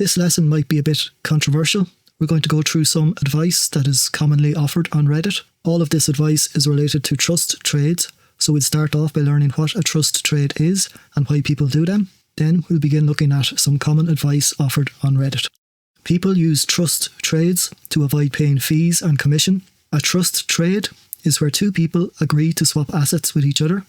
This lesson might be a bit controversial. We're going to go through some advice that is commonly offered on Reddit. All of this advice is related to trust trades, so we'll start off by learning what a trust trade is and why people do them. Then we'll begin looking at some common advice offered on Reddit. People use trust trades to avoid paying fees and commission. A trust trade is where two people agree to swap assets with each other.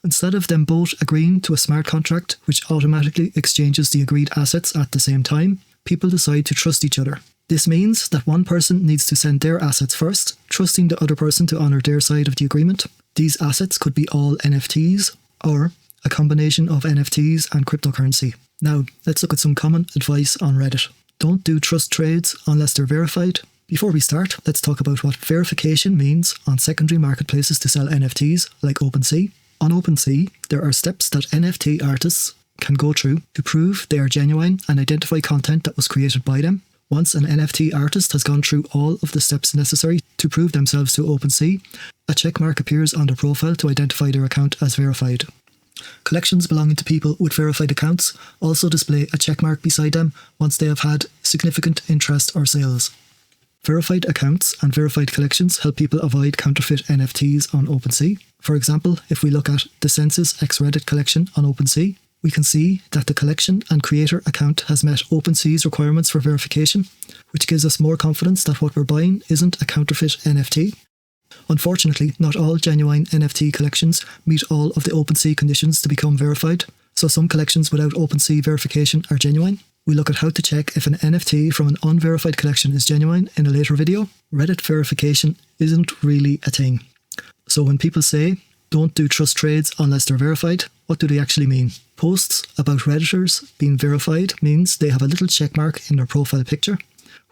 Instead of them both agreeing to a smart contract which automatically exchanges the agreed assets at the same time, people decide to trust each other. This means that one person needs to send their assets first, trusting the other person to honour their side of the agreement. These assets could be all NFTs or a combination of NFTs and cryptocurrency. Now, let's look at some common advice on Reddit. Don't do trust trades unless they're verified. Before we start, let's talk about what verification means on secondary marketplaces to sell NFTs like Opensea. On Opensea, there are steps that NFT artists can go through to prove they are genuine and identify content that was created by them. Once an NFT artist has gone through all of the steps necessary to prove themselves to Opensea, a checkmark appears on their profile to identify their account as verified. Collections belonging to people with verified accounts also display a checkmark beside them once they have had significant interest or sales. Verified accounts and verified collections help people avoid counterfeit NFTs on Opensea. For example, if we look at the Census X Reddit collection on Opensea, we can see that the collection and creator account has met Opensea's requirements for verification, which gives us more confidence that what we're buying isn't a counterfeit NFT. Unfortunately, not all genuine NFT collections meet all of the Opensea conditions to become verified, so some collections without Opensea verification are genuine. We look at how to check if an NFT from an unverified collection is genuine in a later video. Reddit verification isn't really a thing. So when people say, don't do trust trades unless they're verified, what do they actually mean? Posts about Redditors being verified means they have a little checkmark in their profile picture,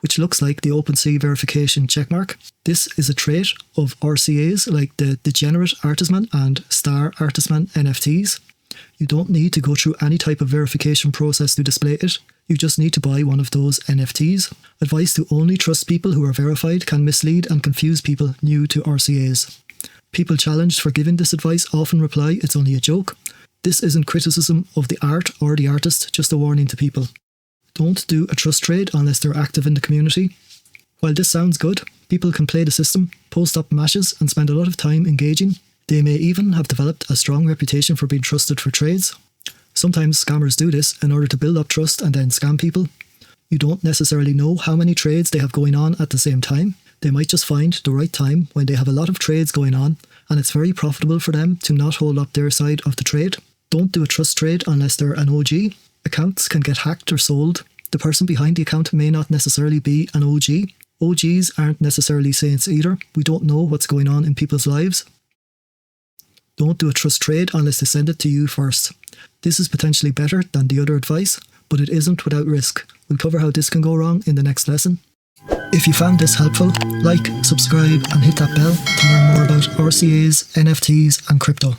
which looks like the Opensea verification checkmark. This is a trait of RCAs like the Degenerate Artisman and Star Artisman NFTs. You don't need to go through any type of verification process to display it. You just need to buy one of those NFTs. Advice to only trust people who are verified can mislead and confuse people new to RCAs. People challenged for giving this advice often reply it's only a joke. This isn't criticism of the art or the artist, just a warning to people. Don't do a trust trade unless they're active in the community. While this sounds good, people can play the system, post up matches and spend a lot of time engaging. They may even have developed a strong reputation for being trusted for trades. Sometimes scammers do this in order to build up trust and then scam people. You don't necessarily know how many trades they have going on at the same time. They might just find the right time when they have a lot of trades going on and it's very profitable for them to not hold up their side of the trade. Don't do a trust trade unless they're an OG. Accounts can get hacked or sold. The person behind the account may not necessarily be an OG. OGs aren't necessarily saints either. We don't know what's going on in people's lives. Don't do a trust trade unless they send it to you first. This is potentially better than the other advice, but it isn't without risk. We'll cover how this can go wrong in the next lesson. If you found this helpful, like, subscribe and hit that bell to learn more about RCAs, NFTs and crypto.